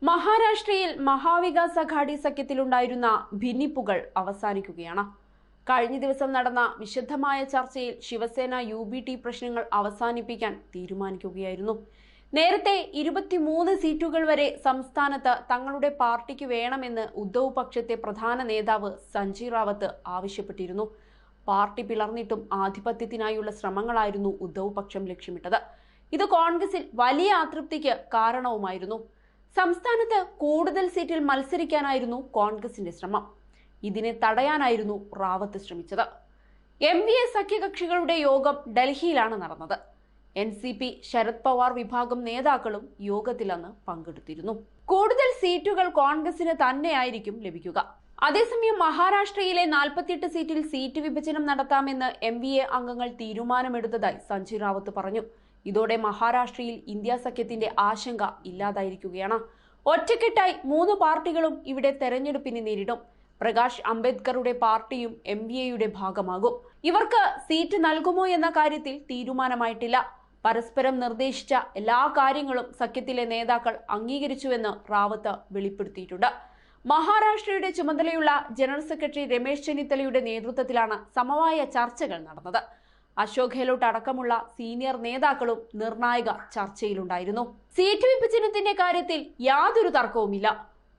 മഹാരാഷ്ട്രയിൽ മഹാവികാസ് അഘാടി സഖ്യത്തിലുണ്ടായിരുന്ന ഭിന്നിപ്പുകൾ അവസാനിക്കുകയാണ്. കഴിഞ്ഞ ദിവസം നടന്ന വിശദമായ ചർച്ചയിൽ ശിവസേന UBT പ്രശ്നങ്ങൾ അവസാനിപ്പിക്കാൻ തീരുമാനിക്കുകയായിരുന്നു. നേരത്തെ 23 സീറ്റുകൾ വരെ സംസ്ഥാനത്ത് തങ്ങളുടെ പാർട്ടിക്ക് വേണമെന്ന് ഉദ്ധവ് പക്ഷത്തെ പ്രധാന നേതാവ് സഞ്ജയ് റാവത്ത് ആവശ്യപ്പെട്ടിരുന്നു. പാർട്ടി പിളർന്നിട്ടും ആധിപത്യത്തിനായുള്ള ശ്രമങ്ങളായിരുന്നു ഉദ്ധവ് പക്ഷം ലക്ഷ്യമിട്ടത്. ഇത് കോൺഗ്രസിൽ വലിയ അതൃപ്തിക്ക് കാരണവുമായിരുന്നു. സംസ്ഥാനത്ത് കൂടുതൽ സീറ്റിൽ മത്സരിക്കാനായിരുന്നു കോൺഗ്രസിന്റെ ശ്രമം. ഇതിനെ തടയാനായിരുന്നു റാവത്ത് ശ്രമിച്ചത്. MVA സഖ്യകക്ഷികളുടെ യോഗം ഡൽഹിയിലാണ് നടന്നത്. NCP ശരത് പവാർ വിഭാഗം നേതാക്കളും യോഗത്തിൽ അന്ന് പങ്കെടുത്തിരുന്നു. കൂടുതൽ സീറ്റുകൾ കോൺഗ്രസിന് തന്നെയായിരിക്കും ലഭിക്കുക. അതേസമയം മഹാരാഷ്ട്രയിലെ 48 സീറ്റിൽ സീറ്റ് വിഭജനം നടത്താമെന്ന് MVA അംഗങ്ങൾ തീരുമാനമെടുത്തതായി സഞ്ജയ് റാവത്ത് പറഞ്ഞു. ഇതോടെ മഹാരാഷ്ട്രയിൽ ഇന്ത്യ സഖ്യത്തിന്റെ ആശങ്ക ഇല്ലാതായിരിക്കുകയാണ്. ഒറ്റക്കെട്ടായി 3 പാർട്ടികളും ഇവിടെ തെരഞ്ഞെടുപ്പിനെ നേരിടും. പ്രകാശ് അംബേദ്കറുടെ പാർട്ടിയും MVAയുടെ ഭാഗമാകും. ഇവർക്ക് സീറ്റ് നൽകുമോ എന്ന കാര്യത്തിൽ തീരുമാനമായിട്ടില്ല. പരസ്പരം നിർദ്ദേശിച്ച എല്ലാ കാര്യങ്ങളും സഖ്യത്തിലെ നേതാക്കൾ അംഗീകരിച്ചുവെന്ന് റാവത്ത് വെളിപ്പെടുത്തിയിട്ടുണ്ട്. മഹാരാഷ്ട്രയുടെ ചുമതലയുള്ള ജനറൽ സെക്രട്ടറി രമേശ് ചെന്നിത്തലയുടെ നേതൃത്വത്തിലാണ് സമവായ ചർച്ചകൾ നടന്നത്. അശോക് ഗെഹ്ലോട്ട് അടക്കമുള്ള സീനിയർ നേതാക്കളും നിർണായക ചർച്ചയിലുണ്ടായിരുന്നു. സീറ്റ് വിഭജനത്തിന്റെ കാര്യത്തിൽ യാതൊരു തർക്കവുമില്ല.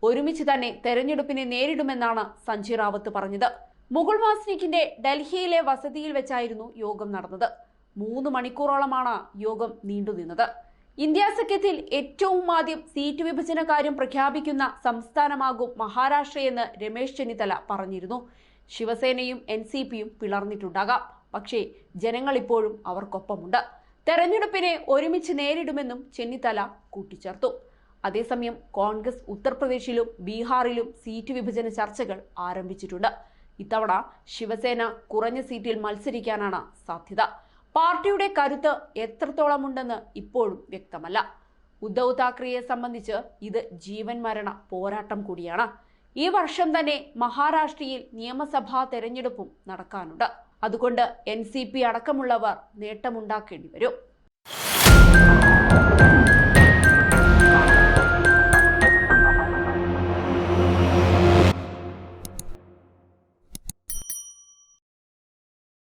ഒരുമിച്ച് തന്നെ തെരഞ്ഞെടുപ്പിനെ നേരിടുമെന്നാണ് സഞ്ജയ് റാവത്ത് പറഞ്ഞത്. മുകുൾ വാസ്നിക്കിന്റെ ഡൽഹിയിലെ വസതിയിൽ വെച്ചായിരുന്നു യോഗം നടന്നത്. 3 മണിക്കൂറോളമാണ് യോഗം നീണ്ടുനിന്നത്. ഇന്ത്യ സഖ്യത്തിൽ ഏറ്റവും ആദ്യം സീറ്റ് വിഭജന കാര്യം പ്രഖ്യാപിക്കുന്ന സംസ്ഥാനമാകും മഹാരാഷ്ട്രയെന്ന് രമേശ് ചെന്നിത്തല പറഞ്ഞിരുന്നു. ശിവസേനയും NCPയും പിളർന്നിട്ടുണ്ടാകാം. പക്ഷേ ജനങ്ങൾ ഇപ്പോഴും അവർക്കൊപ്പമുണ്ട്. തെരഞ്ഞെടുപ്പിനെ ഒരുമിച്ച് നേരിടുമെന്നും ചെന്നിത്തല കൂട്ടിച്ചേർത്തു. അതേസമയം കോൺഗ്രസ് ഉത്തർപ്രദേശിലും ബീഹാറിലും സീറ്റ് വിഭജന ചർച്ചകൾ ആരംഭിച്ചിട്ടുണ്ട്. ഇത്തവണ ശിവസേന കുറഞ്ഞ സീറ്റിൽ മത്സരിക്കാനാണ് സാധ്യത. പാർട്ടിയുടെ കരുത്ത് എത്രത്തോളമുണ്ടെന്ന് ഇപ്പോഴും വ്യക്തമല്ല. ഉദ്ധവ് താക്കറെയെ സംബന്ധിച്ച് ഇത് ജീവൻ മരണ പോരാട്ടം കൂടിയാണ്. ഈ വർഷം തന്നെ മഹാരാഷ്ട്രയിൽ നിയമസഭാ തെരഞ്ഞെടുപ്പും നടക്കാനുണ്ട്. അതുകൊണ്ട് NCP അടക്കമുള്ളവർ നേട്ടമുണ്ടാക്കേണ്ടി വരും.